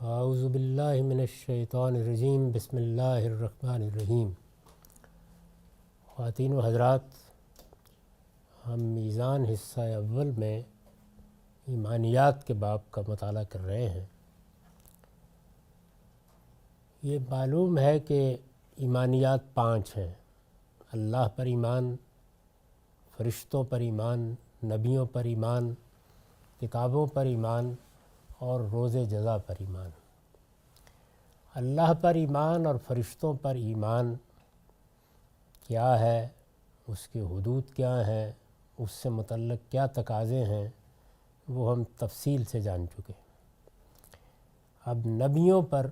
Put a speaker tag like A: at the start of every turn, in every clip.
A: اعوذ باللہ من الشیطان الرجیم بسم اللہ الرحمن الرحیم۔ خواتین و حضرات، ہم میزان حصہ اول میں ایمانیات کے باب کا مطالعہ کر رہے ہیں۔ یہ معلوم ہے کہ ایمانیات 5 ہیں: اللہ پر ایمان، فرشتوں پر ایمان، نبیوں پر ایمان، کتابوں پر ایمان اور روز جزا پر ایمان۔ اللہ پر ایمان اور فرشتوں پر ایمان کیا ہے، اس کے حدود کیا ہیں، اس سے متعلق کیا تقاضے ہیں، وہ ہم تفصیل سے جان چکے۔ اب نبیوں پر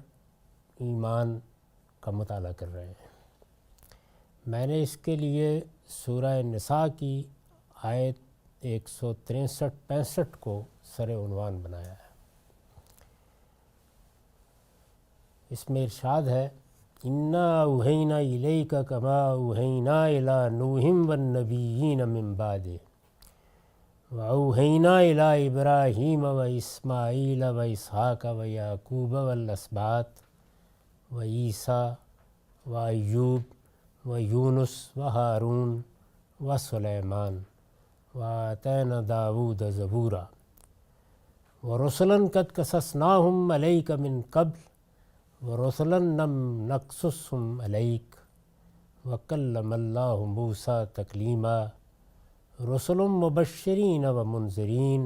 A: ایمان کا مطالعہ کر رہے ہیں۔ میں نے اس کے لیے سورہ نساء کی آیت 163-65 کو سر عنوان بنایا ہے۔ اس میں ارشاد ہے: اِنَّا أَوْحَيْنَا إِلَيْكَ كَمَا أَوْحَيْنَا إِلَىٰ نُوحٍ وَالنَّبِيِّينَ مِن بَعْدِهِ وَأَوْحَيْنَا إِلَىٰ إِبْرَاهِيمَ وَإِسْمَاعِيلَ وَإِسْحَاقَ وَيَعْقُوبَ وَالْأَسْبَاطِ وَعِيسَىٰ وَأَيُّوبَ وَيُونُسَ وَهَارُونَ وَسُلَيْمَانَ وَآتَيْنَا دَاوُودَ زَبُورًا وَرُسُلًا قَدْ قَصَصْنَاهُمْ عَلَيْكَ مِن قَبْلُ وَرُسُلًا لَّمْ نَقْصُصْهُمْ عَلَيْكَ وَكَلَّمَ اللَّهُ مُوسَىٰ تَكْلِيمًا رُسُلٌ مُّبَشِّرِينَ وَمُنذِرِينَ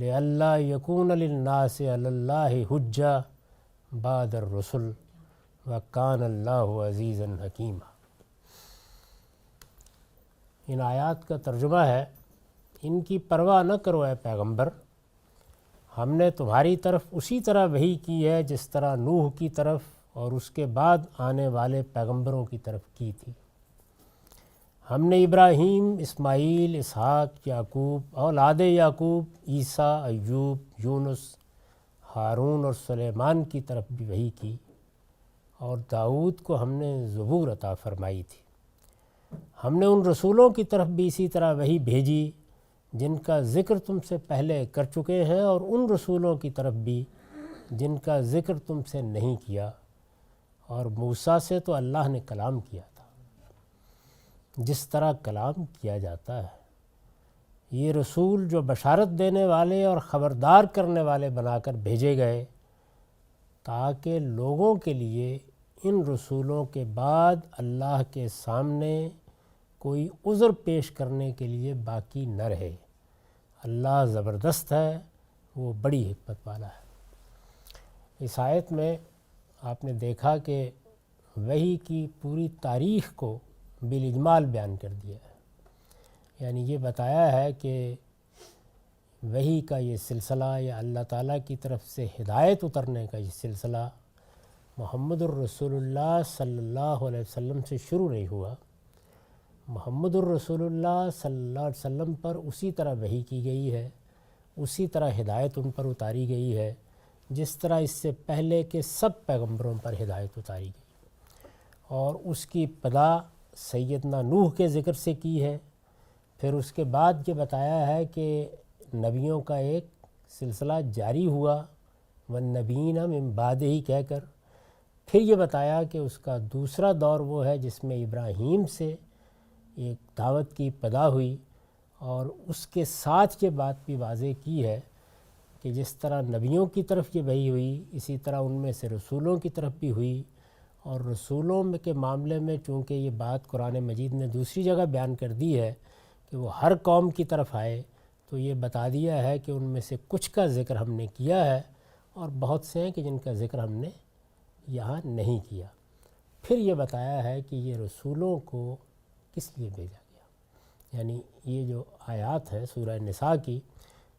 A: لِئَلَّا يَكُونَ لِلنَّاسِ عَلَى اللَّهِ حُجَّةٌ بَعْدَ الرُّسُلِ وَكَانَ اللَّهُ عَزِيزًا حَكِيمًا۔ ان آیات کا ترجمہ ہے: ان کی پرواہ نہ کرو اے پیغمبر، ہم نے تمہاری طرف اسی طرح وحی کی ہے جس طرح نوح کی طرف اور اس کے بعد آنے والے پیغمبروں کی طرف کی تھی۔ ہم نے ابراہیم، اسماعیل، اسحاق، یعقوب، اولاد یعقوب، عیسیٰ، ایوب، یونس، ہارون اور سلیمان کی طرف بھی وحی کی، اور داؤد کو ہم نے زبور عطا فرمائی تھی۔ ہم نے ان رسولوں کی طرف بھی اسی طرح وحی بھیجی جن کا ذکر تم سے پہلے کر چکے ہیں، اور ان رسولوں کی طرف بھی جن کا ذکر تم سے نہیں کیا، اور موسیٰ سے تو اللہ نے کلام کیا تھا جس طرح کلام کیا جاتا ہے۔ یہ رسول جو بشارت دینے والے اور خبردار کرنے والے بنا کر بھیجے گئے تاکہ لوگوں کے لیے ان رسولوں کے بعد اللہ کے سامنے کوئی عذر پیش کرنے کے لیے باقی نہ رہے۔ اللہ زبردست ہے، وہ بڑی حکمت والا ہے۔ اس آیت میں آپ نے دیکھا کہ وحی کی پوری تاریخ کو بالاجمال بیان کر دیا ہے، یعنی یہ بتایا ہے کہ وحی کا یہ سلسلہ یا اللہ تعالیٰ کی طرف سے ہدایت اترنے کا یہ سلسلہ محمد الرسول اللہ صلی اللہ علیہ وسلم سے شروع نہیں ہوا۔ محمد الرسول اللہ صلی اللہ علیہ وسلم پر اسی طرح وحی کی گئی ہے، اسی طرح ہدایت ان پر اتاری گئی ہے جس طرح اس سے پہلے کے سب پیغمبروں پر ہدایت اتاری گئی، اور اس کی ابتدا سیدنا نوح کے ذکر سے کی ہے۔ پھر اس کے بعد یہ بتایا ہے کہ نبیوں کا ایک سلسلہ جاری ہوا، والنبیین من بعدہ کہہ کر۔ پھر یہ بتایا کہ اس کا دوسرا دور وہ ہے جس میں ابراہیم سے ایک دعوت کی ابتدا ہوئی، اور اس کے ساتھ یہ بات بھی واضح کی ہے کہ جس طرح نبیوں کی طرف یہ وحی ہوئی، اسی طرح ان میں سے رسولوں کی طرف بھی ہوئی، اور رسولوں کے معاملے میں چونکہ یہ بات قرآن مجید نے دوسری جگہ بیان کر دی ہے کہ وہ ہر قوم کی طرف آئے، تو یہ بتا دیا ہے کہ ان میں سے کچھ کا ذکر ہم نے کیا ہے اور بہت سے ہیں کہ جن کا ذکر ہم نے یہاں نہیں کیا۔ پھر یہ بتایا ہے کہ یہ رسولوں کو کس لیے بھیجا گیا، یعنی یہ جو آیات ہیں سورہ نساء کی،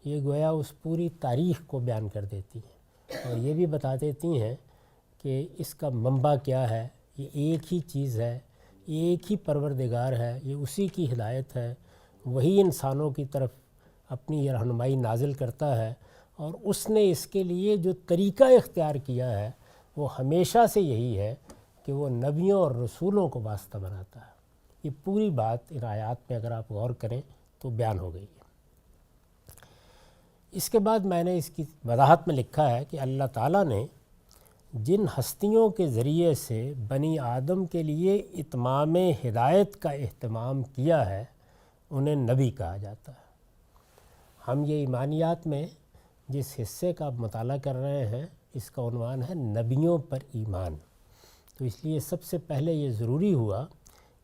A: یہ گویا اس پوری تاریخ کو بیان کر دیتی ہیں، اور یہ بھی بتا دیتی ہیں کہ اس کا منبع کیا ہے۔ یہ ایک ہی چیز ہے، ایک ہی پروردگار ہے، یہ اسی کی ہدایت ہے، وہی انسانوں کی طرف اپنی رہنمائی نازل کرتا ہے، اور اس نے اس کے لیے جو طریقہ اختیار کیا ہے وہ ہمیشہ سے یہی ہے کہ وہ نبیوں اور رسولوں کو واسطہ بناتا ہے۔ یہ پوری بات ان آیات میں اگر آپ غور کریں تو بیان ہو گئی ہے۔ اس کے بعد میں نے اس کی وضاحت میں لکھا ہے کہ اللہ تعالیٰ نے جن ہستیوں کے ذریعے سے بنی آدم کے لیے اتمام ہدایت کا اہتمام کیا ہے انہیں نبی کہا جاتا ہے۔ ہم یہ ایمانیات میں جس حصے کا مطالعہ کر رہے ہیں اس کا عنوان ہے نبیوں پر ایمان۔ تو اس لیے سب سے پہلے یہ ضروری ہوا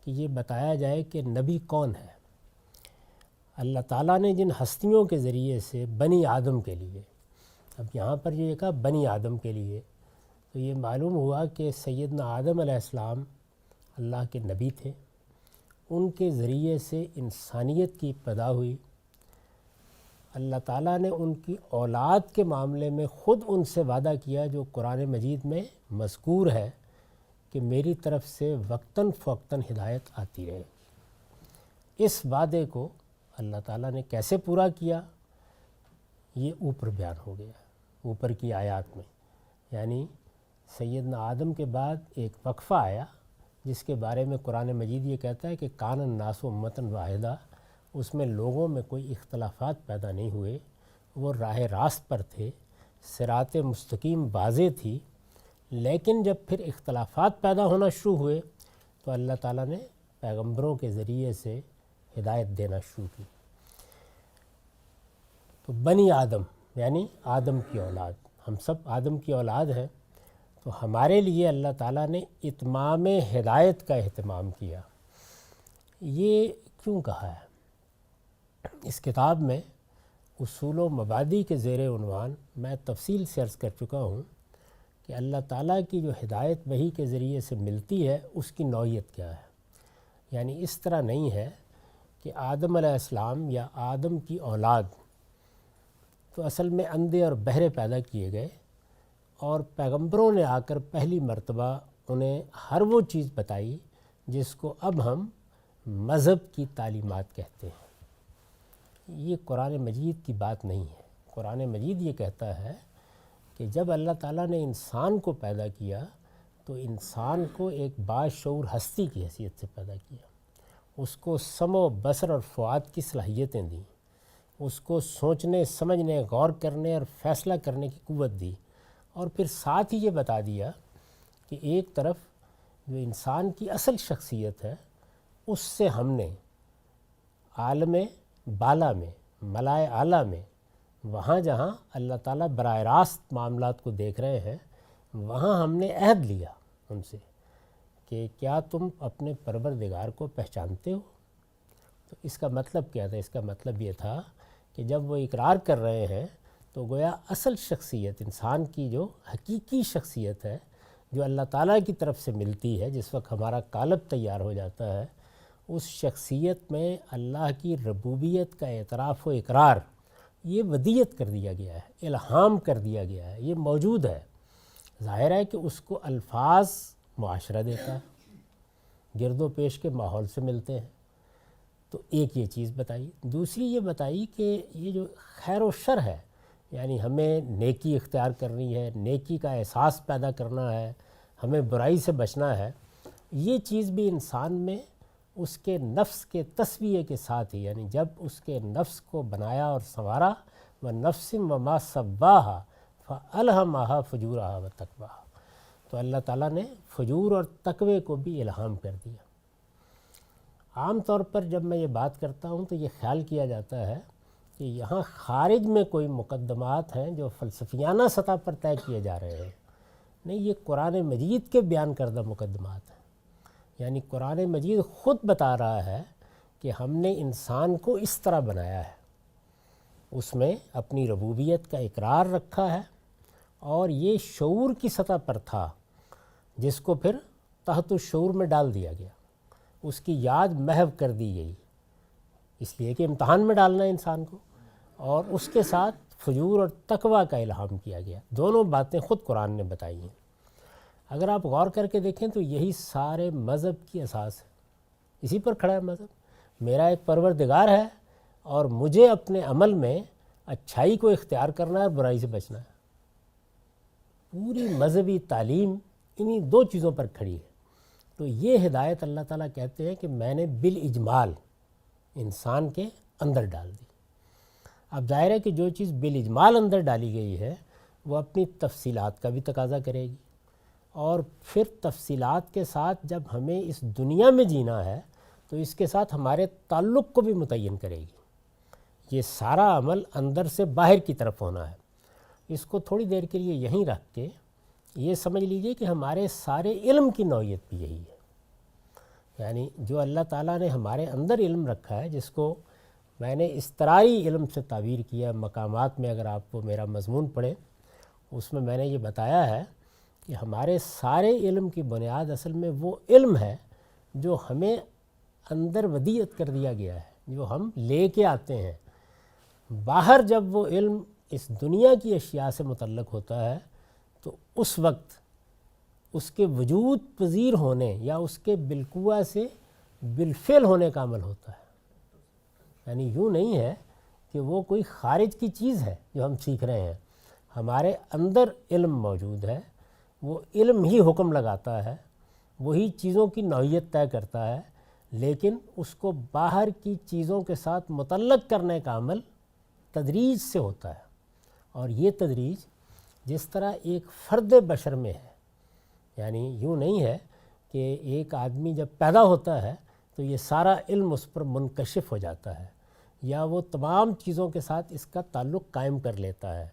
A: کہ یہ بتایا جائے کہ نبی کون ہے۔ اللہ تعالیٰ نے جن ہستیوں کے ذریعے سے بنی آدم کے لیے، اب یہاں پر یہ کہا بنی آدم کے لیے، تو یہ معلوم ہوا کہ سیدنا آدم علیہ السلام اللہ کے نبی تھے، ان کے ذریعے سے انسانیت کی ابتدا ہوئی۔ اللہ تعالیٰ نے ان کی اولاد کے معاملے میں خود ان سے وعدہ کیا جو قرآن مجید میں مذکور ہے کہ میری طرف سے وقتاً فوقتاً ہدایت آتی رہے۔ اس وعدے کو اللہ تعالیٰ نے کیسے پورا کیا یہ اوپر بیان ہو گیا اوپر کی آیات میں، یعنی سیدنا آدم کے بعد ایک وقفہ آیا جس کے بارے میں قرآن مجید یہ کہتا ہے کہ کان الناس امتاً واحدہ، اس میں لوگوں میں کوئی اختلافات پیدا نہیں ہوئے، وہ راہ راست پر تھے، صراط مستقیم واضح تھی۔ لیکن جب پھر اختلافات پیدا ہونا شروع ہوئے تو اللہ تعالیٰ نے پیغمبروں کے ذریعے سے ہدایت دینا شروع کی۔ تو بنی آدم یعنی آدم کی اولاد، ہم سب آدم کی اولاد ہیں، تو ہمارے لیے اللہ تعالیٰ نے اتمام ہدایت کا اہتمام کیا۔ یہ کیوں کہا ہے؟ اس کتاب میں اصول و مبادی کے زیر عنوان میں تفصیل سے عرض کر چکا ہوں کہ اللہ تعالیٰ کی جو ہدایت وحی کے ذریعے سے ملتی ہے اس کی نوعیت کیا ہے۔ یعنی اس طرح نہیں ہے کہ آدم علیہ السلام یا آدم کی اولاد تو اصل میں اندھے اور بہرے پیدا کیے گئے، اور پیغمبروں نے آ کر پہلی مرتبہ انہیں ہر وہ چیز بتائی جس کو اب ہم مذہب کی تعلیمات کہتے ہیں۔ یہ قرآن مجید کی بات نہیں ہے۔ قرآن مجید یہ کہتا ہے کہ جب اللہ تعالیٰ نے انسان کو پیدا کیا تو انسان کو ایک باشعور ہستی کی حیثیت سے پیدا کیا، اس کو سمع و بصر اور فؤاد کی صلاحیتیں دیں، اس کو سوچنے سمجھنے غور کرنے اور فیصلہ کرنے کی قوت دی، اور پھر ساتھ ہی یہ بتا دیا کہ ایک طرف جو انسان کی اصل شخصیت ہے اس سے ہم نے عالم بالا میں ملائے اعلیٰ میں وہاں جہاں اللہ تعالیٰ براہ راست معاملات کو دیکھ رہے ہیں وہاں ہم نے عہد لیا ان سے کہ کیا تم اپنے پروردگار کو پہچانتے ہو؟ تو اس کا مطلب کیا تھا؟ اس کا مطلب یہ تھا کہ جب وہ اقرار کر رہے ہیں تو گویا اصل شخصیت انسان کی جو حقیقی شخصیت ہے جو اللہ تعالیٰ کی طرف سے ملتی ہے، جس وقت ہمارا قالب تیار ہو جاتا ہے، اس شخصیت میں اللہ کی ربوبیت کا اعتراف و اقرار یہ ودیت کر دیا گیا ہے، الہام کر دیا گیا ہے، یہ موجود ہے۔ ظاہر ہے کہ اس کو الفاظ معاشرہ دیتا ہے، گرد و پیش کے ماحول سے ملتے ہیں۔ تو ایک یہ چیز بتائی، دوسری یہ بتائی کہ یہ جو خیر و شر ہے، یعنی ہمیں نیکی اختیار کرنی ہے، نیکی کا احساس پیدا کرنا ہے، ہمیں برائی سے بچنا ہے، یہ چیز بھی انسان میں اس کے نفس کے تسویے کے ساتھ ہی، یعنی جب اس کے نفس کو بنایا اور سنوارا، وَنَفْسٍ وَمَا سَوَّاهَا فَأَلْهَمَهَا فُجُورَهَا وَتَقْوَاهَا، تو اللہ تعالیٰ نے فجور اور تقوی کو بھی الہام کر دیا۔ عام طور پر جب میں یہ بات کرتا ہوں تو یہ خیال کیا جاتا ہے کہ یہاں خارج میں کوئی مقدمات ہیں جو فلسفیانہ سطح پر طے کیے جا رہے ہیں، نہیں، یہ قرآن مجید کے بیان کردہ مقدمات ہیں۔ یعنی قرآن مجید خود بتا رہا ہے کہ ہم نے انسان کو اس طرح بنایا ہے، اس میں اپنی ربوبیت کا اقرار رکھا ہے، اور یہ شعور کی سطح پر تھا جس کو پھر تحت الشعور میں ڈال دیا گیا، اس کی یاد محو کر دی گئی، اس لیے کہ امتحان میں ڈالنا ہے انسان کو، اور اس کے ساتھ فجور اور تقوی کا الہام کیا گیا۔ دونوں باتیں خود قرآن نے بتائی ہیں۔ اگر آپ غور کر کے دیکھیں تو یہی سارے مذہب کی اساس ہے، اسی پر کھڑا ہے مذہب۔ میرا ایک پروردگار ہے اور مجھے اپنے عمل میں اچھائی کو اختیار کرنا ہے اور برائی سے بچنا ہے۔ پوری مذہبی تعلیم انہی دو چیزوں پر کھڑی ہے۔ تو یہ ہدایت اللہ تعالیٰ کہتے ہیں کہ میں نے بالاجمال انسان کے اندر ڈال دی۔ اب ظاہر ہے کہ جو چیز بالاجمال اندر ڈالی گئی ہے وہ اپنی تفصیلات کا بھی تقاضا کرے گی، اور پھر تفصیلات کے ساتھ جب ہمیں اس دنیا میں جینا ہے تو اس کے ساتھ ہمارے تعلق کو بھی متعین کرے گی۔ یہ سارا عمل اندر سے باہر کی طرف ہونا ہے۔ اس کو تھوڑی دیر کے لیے یہیں رکھ کے یہ سمجھ لیجئے کہ ہمارے سارے علم کی نوعیت بھی یہی ہے۔ یعنی جو اللہ تعالیٰ نے ہمارے اندر علم رکھا ہے، جس کو میں نے اضطراری علم سے تعبیر کیا مقامات میں، اگر آپ کو میرا مضمون پڑھیں اس میں نے یہ بتایا ہے کہ ہمارے سارے علم کی بنیاد اصل میں وہ علم ہے جو ہمیں اندر ودیعت کر دیا گیا ہے، جو ہم لے کے آتے ہیں۔ باہر جب وہ علم اس دنیا کی اشیاء سے متعلق ہوتا ہے تو اس وقت اس کے وجود پذیر ہونے یا اس کے بالقوہ سے بالفعل ہونے کا عمل ہوتا ہے۔ یعنی یوں نہیں ہے کہ وہ کوئی خارج کی چیز ہے جو ہم سیکھ رہے ہیں، ہمارے اندر علم موجود ہے، وہ علم ہی حکم لگاتا ہے، وہی چیزوں کی نوعیت طے کرتا ہے، لیکن اس کو باہر کی چیزوں کے ساتھ متعلق کرنے کا عمل تدریج سے ہوتا ہے۔ اور یہ تدریج جس طرح ایک فرد بشر میں ہے، یعنی یوں نہیں ہے کہ ایک آدمی جب پیدا ہوتا ہے تو یہ سارا علم اس پر منکشف ہو جاتا ہے یا وہ تمام چیزوں کے ساتھ اس کا تعلق قائم کر لیتا ہے۔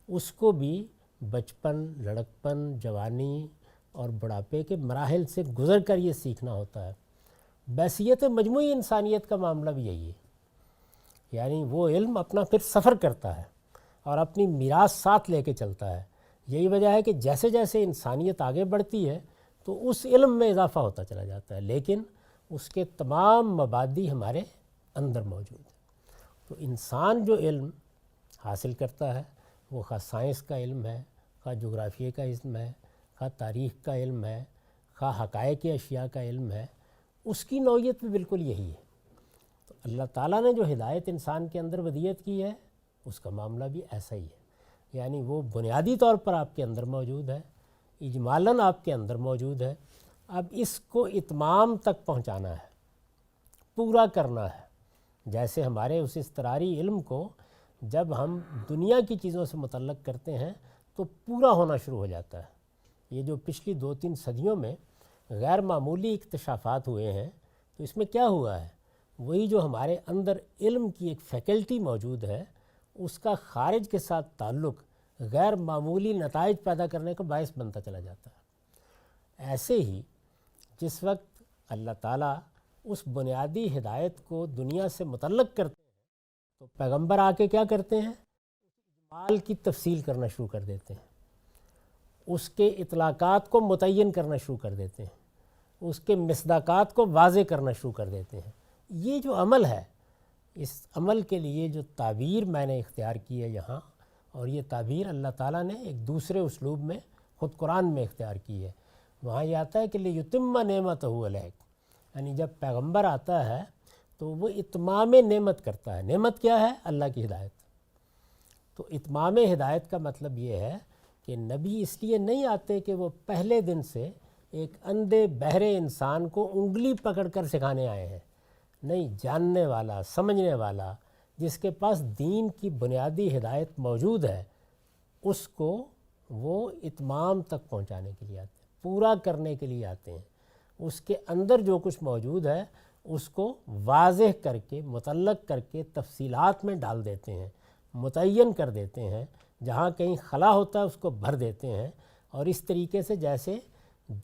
A: اس کو بھی بچپن، لڑکپن، جوانی اور بڑھاپے کے مراحل سے گزر کر یہ سیکھنا ہوتا ہے۔ بحیثیت مجموعی انسانیت کا معاملہ بھی یہی ہے، یعنی وہ علم اپنا پھر سفر کرتا ہے اور اپنی میراث ساتھ لے کے چلتا ہے۔ یہی وجہ ہے کہ جیسے جیسے انسانیت آگے بڑھتی ہے تو اس علم میں اضافہ ہوتا چلا جاتا ہے، لیکن اس کے تمام مبادی ہمارے اندر موجود ہیں۔ تو انسان جو علم حاصل کرتا ہے وہ خواہ سائنس کا علم ہے، خواہ جغرافیے کا علم ہے، خواہ تاریخ کا علم ہے، خواہ حقائق اشیاء کا علم ہے، اس کی نوعیت بھی بالکل یہی ہے۔ تو اللہ تعالیٰ نے جو ہدایت انسان کے اندر ودیعت کی ہے اس کا معاملہ بھی ایسا ہی ہے، یعنی وہ بنیادی طور پر آپ کے اندر موجود ہے، اجمالاً آپ کے اندر موجود ہے۔ اب اس کو اتمام تک پہنچانا ہے، پورا کرنا ہے۔ جیسے ہمارے اس اضطراری علم کو جب ہم دنیا کی چیزوں سے متعلق کرتے ہیں تو پورا ہونا شروع ہو جاتا ہے۔ یہ جو پچھلی 2-3 صدیوں میں غیر معمولی اکتشافات ہوئے ہیں تو اس میں کیا ہوا ہے، وہی جو ہمارے اندر علم کی ایک فیکلٹی موجود ہے اس کا خارج کے ساتھ تعلق غیر معمولی نتائج پیدا کرنے کا باعث بنتا چلا جاتا ہے۔ ایسے ہی جس وقت اللہ تعالیٰ اس بنیادی ہدایت کو دنیا سے متعلق کرتے ہیں تو پیغمبر آ کے کیا کرتے ہیں، اجمال کی تفصیل کرنا شروع کر دیتے ہیں، اس کے اطلاقات کو متعین کرنا شروع کر دیتے ہیں، اس کے مصداقات کو واضح کرنا شروع کر دیتے ہیں۔ یہ جو عمل ہے، اس عمل کے لیے جو تعبیر میں نے اختیار کی ہے یہاں، اور یہ تعبیر اللہ تعالیٰ نے ایک دوسرے اسلوب میں خود قرآن میں اختیار کی ہے، وہاں یہ آتا ہے کہ لِیُتِمَّ نِعْمَتَهُ عَلَیْکَ، یعنی جب پیغمبر آتا ہے تو وہ اتمام نعمت کرتا ہے۔ نعمت کیا ہے؟ اللہ کی ہدایت۔ تو اتمام ہدایت کا مطلب یہ ہے کہ نبی اس لیے نہیں آتے کہ وہ پہلے دن سے ایک اندھے بہرے انسان کو انگلی پکڑ کر سکھانے آئے ہیں، نہیں، جاننے والا، سمجھنے والا، جس کے پاس دین کی بنیادی ہدایت موجود ہے، اس کو وہ اتمام تک پہنچانے کے لیے آتے ہیں، پورا کرنے کے لیے آتے ہیں۔ اس کے اندر جو کچھ موجود ہے اس کو واضح کر کے، متعلق کر کے تفصیلات میں ڈال دیتے ہیں، متعین کر دیتے ہیں، جہاں کہیں خلا ہوتا ہے اس کو بھر دیتے ہیں۔ اور اس طریقے سے جیسے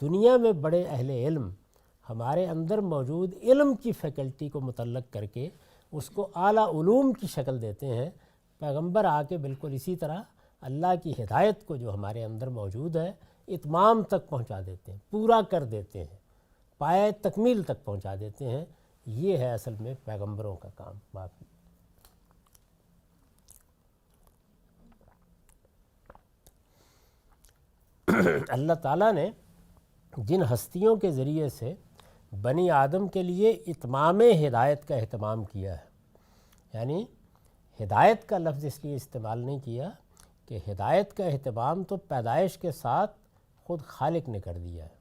A: دنیا میں بڑے اہل علم ہمارے اندر موجود علم کی فیکلٹی کو متعلق کر کے اس کو اعلیٰ علوم کی شکل دیتے ہیں، پیغمبر آ کے بالکل اسی طرح اللہ کی ہدایت کو جو ہمارے اندر موجود ہے اتمام تک پہنچا دیتے ہیں، پورا کر دیتے ہیں، پائے تکمیل تک پہنچا دیتے ہیں۔ یہ ہے اصل میں پیغمبروں کا کام۔ باقی اللہ تعالیٰ نے جن ہستیوں کے ذریعے سے بنی آدم کے لیے اتمام ہدایت کا اہتمام کیا ہے، یعنی ہدایت کا لفظ اس لیے استعمال نہیں کیا کہ ہدایت کا اہتمام تو پیدائش کے ساتھ خود خالق نے کر دیا ہے،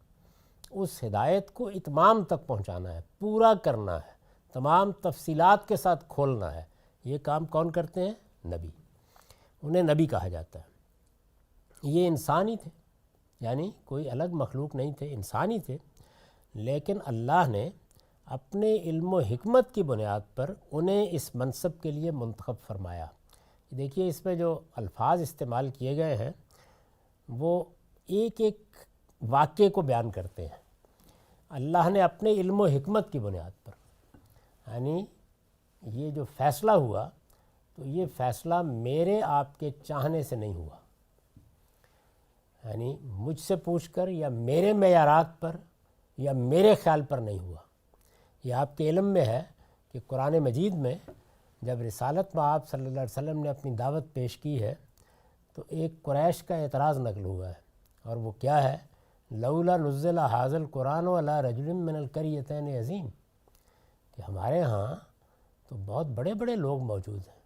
A: اس ہدایت کو اتمام تک پہنچانا ہے، پورا کرنا ہے، تمام تفصیلات کے ساتھ کھولنا ہے۔ یہ کام کون کرتے ہیں؟ نبی، انہیں نبی کہا جاتا ہے۔ یہ انسان ہی تھے، یعنی کوئی الگ مخلوق نہیں تھے، انسان ہی تھے، لیکن اللہ نے اپنے علم و حکمت کی بنیاد پر انہیں اس منصب کے لیے منتخب فرمایا۔ دیکھیے اس میں جو الفاظ استعمال کیے گئے ہیں وہ ایک ایک واقعے کو بیان کرتے ہیں۔ اللہ نے اپنے علم و حکمت کی بنیاد پر، یعنی یہ جو فیصلہ ہوا تو یہ فیصلہ میرے آپ کے چاہنے سے نہیں ہوا، یعنی مجھ سے پوچھ کر یا میرے معیارات پر یا میرے خیال پر نہیں ہوا۔ یہ آپ کے علم میں ہے کہ قرآن مجید میں جب رسالت میں آپ صلی اللہ علیہ وسلم نے اپنی دعوت پیش کی ہے تو ایک قریش کا اعتراض نقل ہوا ہے، اور وہ کیا ہے؟ لولا نزل ھذا القرآن علی رجل من القریتین عظیم، کہ ہمارے ہاں تو بہت بڑے بڑے لوگ موجود ہیں،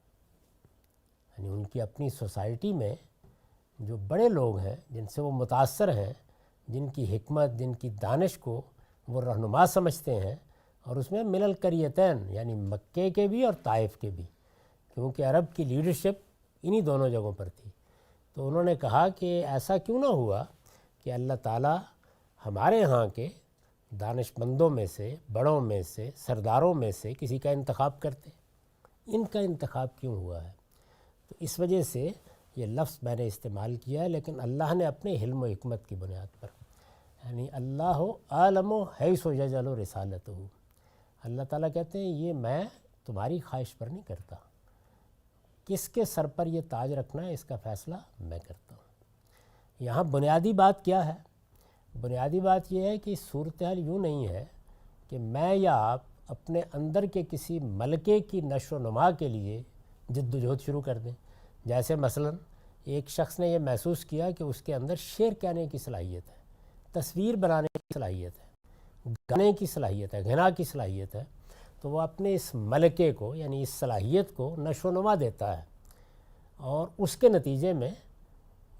A: یعنی ان کی اپنی سوسائٹی میں جو بڑے لوگ ہیں جن سے وہ متاثر ہیں، جن کی حکمت، جن کی دانش کو وہ رہنما سمجھتے ہیں، اور اس میں من القریتین یعنی مکے کے بھی اور طائف کے بھی، کیونکہ عرب کی لیڈرشپ انہی دونوں جگہوں پر تھی۔ تو انہوں نے کہا کہ ایسا کیوں نہ ہوا کہ اللہ تعالیٰ ہمارے ہاں کے دانش مندوں میں سے، بڑوں میں سے، سرداروں میں سے کسی کا انتخاب کرتے، ان کا انتخاب کیوں ہوا ہے؟ تو اس وجہ سے یہ لفظ میں نے استعمال کیا ہے، لیکن اللہ نے اپنے علم و حکمت کی بنیاد پر، یعنی اللہ عالم حیث یجعل رسالتہ، اللہ تعالیٰ کہتے ہیں یہ میں تمہاری خواہش پر نہیں کرتا، کس کے سر پر یہ تاج رکھنا ہے اس کا فیصلہ میں کرتا ہوں۔ یہاں بنیادی بات کیا ہے؟ بنیادی بات یہ ہے کہ صورتحال یوں نہیں ہے کہ میں یا آپ اپنے اندر کے کسی ملکے کی نشو و نما کے لیے جد و جہد شروع کر دیں۔ جیسے مثلا ایک شخص نے یہ محسوس کیا کہ اس کے اندر شعر کہنے کی صلاحیت ہے، تصویر بنانے کی صلاحیت ہے، گانے کی صلاحیت ہے، غنا کی صلاحیت ہے، تو وہ اپنے اس ملکے کو یعنی اس صلاحیت کو نشو و نما دیتا ہے، اور اس کے نتیجے میں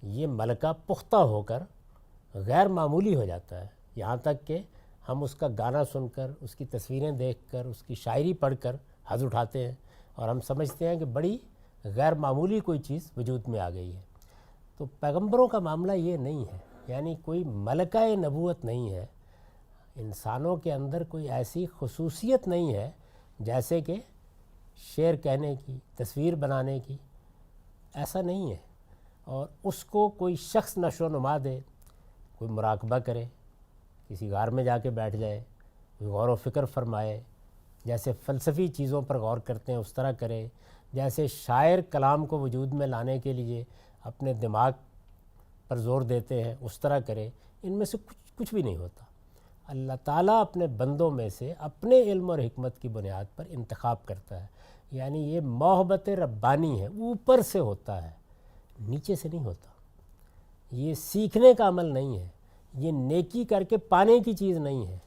A: یہ ملکہ پختہ ہو کر غیر معمولی ہو جاتا ہے، یہاں تک کہ ہم اس کا گانا سن کر، اس کی تصویریں دیکھ کر، اس کی شاعری پڑھ کر حظ اٹھاتے ہیں، اور ہم سمجھتے ہیں کہ بڑی غیر معمولی کوئی چیز وجود میں آ گئی ہے۔ تو پیغمبروں کا معاملہ یہ نہیں ہے، یعنی کوئی ملکہ نبوت نہیں ہے، انسانوں کے اندر کوئی ایسی خصوصیت نہیں ہے جیسے کہ شعر کہنے کی، تصویر بنانے کی، ایسا نہیں ہے، اور اس کو کوئی شخص نشو و نما دے، کوئی مراقبہ کرے، کسی غار میں جا کے بیٹھ جائے، کوئی غور و فکر فرمائے، جیسے فلسفی چیزوں پر غور کرتے ہیں اس طرح کرے، جیسے شاعر کلام کو وجود میں لانے کے لیے اپنے دماغ پر زور دیتے ہیں اس طرح کرے، ان میں سے کچھ بھی نہیں ہوتا۔ اللہ تعالیٰ اپنے بندوں میں سے اپنے علم اور حکمت کی بنیاد پر انتخاب کرتا ہے، یعنی یہ محبت ربانی ہے، اوپر سے ہوتا ہے، نیچے سے نہیں ہوتا۔ یہ سیکھنے کا عمل نہیں ہے، یہ نیکی کر کے پانے کی چیز نہیں ہے،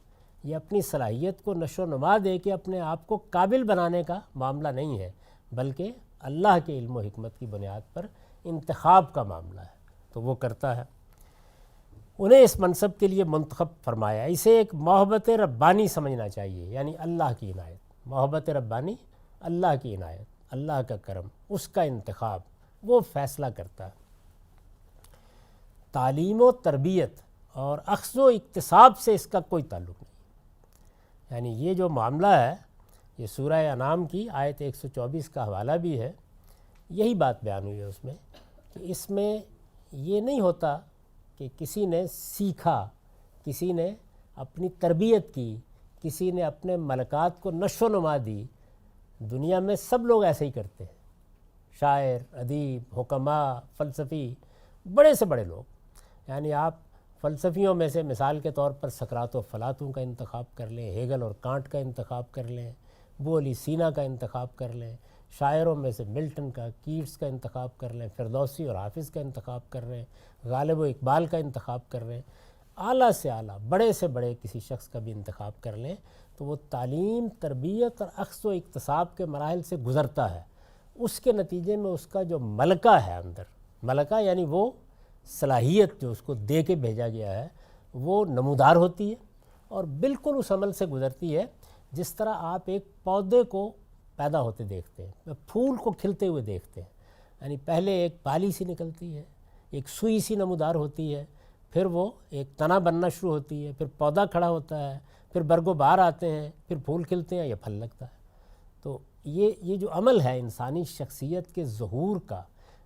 A: یہ اپنی صلاحیت کو نشو و نما دے کے اپنے آپ کو قابل بنانے کا معاملہ نہیں ہے، بلکہ اللہ کے علم و حکمت کی بنیاد پر انتخاب کا معاملہ ہے، تو وہ کرتا ہے۔ انہیں اس منصب کے لیے منتخب فرمایا، اسے ایک محبت ربانی سمجھنا چاہیے، یعنی اللہ کی عنایت، محبت ربانی اللہ کی عنایت، اللہ کا کرم، اس کا انتخاب، وہ فیصلہ کرتا ہے۔ تعلیم و تربیت اور اخذ و اکتساب سے اس کا کوئی تعلق نہیں، یعنی یہ جو معاملہ ہے، یہ سورہ انعام کی آیت 124 کا حوالہ بھی ہے، یہی بات بیان ہوئی ہے اس میں، کہ اس میں یہ نہیں ہوتا کہ کسی نے سیکھا، کسی نے اپنی تربیت کی، کسی نے اپنے ملکات کو نشو و نما دی۔ دنیا میں سب لوگ ایسے ہی کرتے ہیں، شاعر، ادیب، حکماء، فلسفی، بڑے سے بڑے لوگ، یعنی آپ فلسفیوں میں سے مثال کے طور پر سقراط و افلاطون کا انتخاب کر لیں، ہیگل اور کانٹ کا انتخاب کر لیں، ابو علی سینا کا انتخاب کر لیں، شاعروں میں سے ملٹن کا، کیٹس کا انتخاب کر لیں، فردوسی اور حافظ کا انتخاب کر رہے ہیں، غالب و اقبال کا انتخاب کر رہے ہیں، اعلیٰ سے اعلیٰ، بڑے سے بڑے کسی شخص کا بھی انتخاب کر لیں، تو وہ تعلیم، تربیت اور اخذ و اکتساب کے مراحل سے گزرتا ہے۔ اس کے نتیجے میں اس کا جو ملکہ ہے اندر، ملکہ یعنی وہ صلاحیت جو اس کو دے کے بھیجا گیا ہے، وہ نمودار ہوتی ہے، اور بالکل اس عمل سے گزرتی ہے جس طرح آپ ایک پودے کو پیدا ہوتے دیکھتے ہیں، پھول کو کھلتے ہوئے دیکھتے ہیں، یعنی پہلے ایک بالی سی نکلتی ہے، ایک سوئی سی نمودار ہوتی ہے، پھر وہ ایک تنا بننا شروع ہوتی ہے، پھر پودا کھڑا ہوتا ہے، پھر برگ و بار آتے ہیں، پھر پھول کھلتے ہیں یا پھل لگتا ہے۔ تو یہ جو عمل ہے انسانی شخصیت کے ظہور کا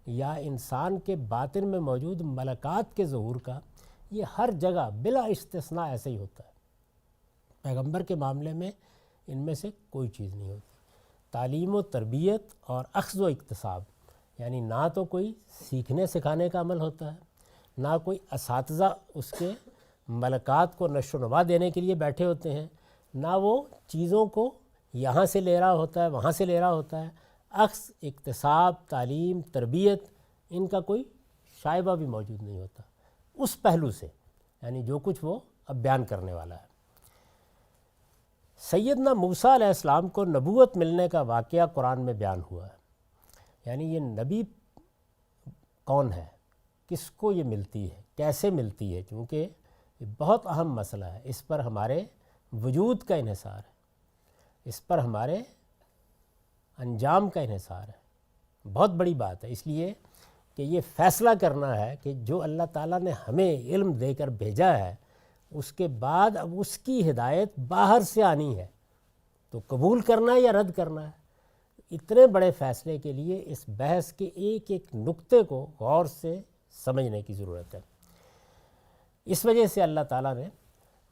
A: یا انسان کے باطن میں موجود ملکات کے ظہور کا، یہ ہر جگہ بلا استثناء ایسے ہی ہوتا ہے۔ پیغمبر کے معاملے میں ان میں سے کوئی چیز نہیں ہوتی۔ تعلیم و تربیت اور اخذ و اکتساب، یعنی نہ تو کوئی سیکھنے سکھانے کا عمل ہوتا ہے، نہ کوئی اساتذہ اس کے ملکات کو نشو و نما دینے کے لیے بیٹھے ہوتے ہیں، نہ وہ چیزوں کو یہاں سے لے رہا ہوتا ہے وہاں سے لے رہا ہوتا ہے۔ اخذ، اکتساب، تعلیم، تربیت، ان کا کوئی شائبہ بھی موجود نہیں ہوتا اس پہلو سے، یعنی جو کچھ وہ اب بیان کرنے والا ہے۔ سیدنا موسیٰ علیہ السلام کو نبوت ملنے کا واقعہ قرآن میں بیان ہوا ہے۔ یعنی یہ نبی کون ہے، کس کو یہ ملتی ہے، کیسے ملتی ہے، کیونکہ یہ بہت اہم مسئلہ ہے۔ اس پر ہمارے وجود کا انحصار ہے، اس پر ہمارے انجام کا انحصار ہے۔ بہت بڑی بات ہے، اس لیے کہ یہ فیصلہ کرنا ہے کہ جو اللہ تعالیٰ نے ہمیں علم دے کر بھیجا ہے، اس کے بعد اب اس کی ہدایت باہر سے آنی ہے، تو قبول کرنا ہے یا رد کرنا ہے۔ اتنے بڑے فیصلے کے لیے اس بحث کے ایک ایک نقطے کو غور سے سمجھنے کی ضرورت ہے۔ اس وجہ سے اللہ تعالیٰ نے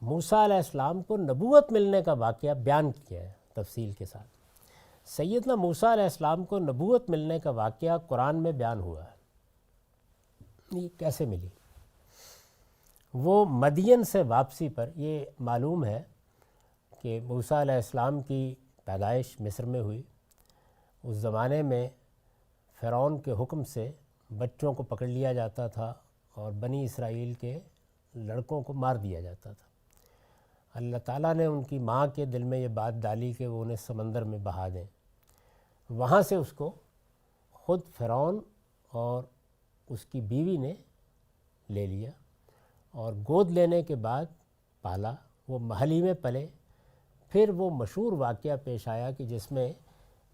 A: موسیٰ علیہ السلام کو نبوت ملنے کا واقعہ بیان کیا ہے تفصیل کے ساتھ۔ سیدنا موسیٰ علیہ السلام کو نبوت ملنے کا واقعہ قرآن میں بیان ہوا ہے۔ یہ کیسے ملی؟ وہ مدین سے واپسی پر یہ معلوم ہے کہ موسیٰ علیہ السلام کی پیدائش مصر میں ہوئی۔ اس زمانے میں فرعون کے حکم سے بچوں کو پکڑ لیا جاتا تھا اور بنی اسرائیل کے لڑکوں کو مار دیا جاتا تھا۔ اللہ تعالیٰ نے ان کی ماں کے دل میں یہ بات ڈالی کہ وہ انہیں سمندر میں بہا دیں۔ وہاں سے اس کو خود فرعون اور اس کی بیوی نے لے لیا اور گود لینے کے بعد پالا، وہ محل ہی میں پلے۔ پھر وہ مشہور واقعہ پیش آیا کہ جس میں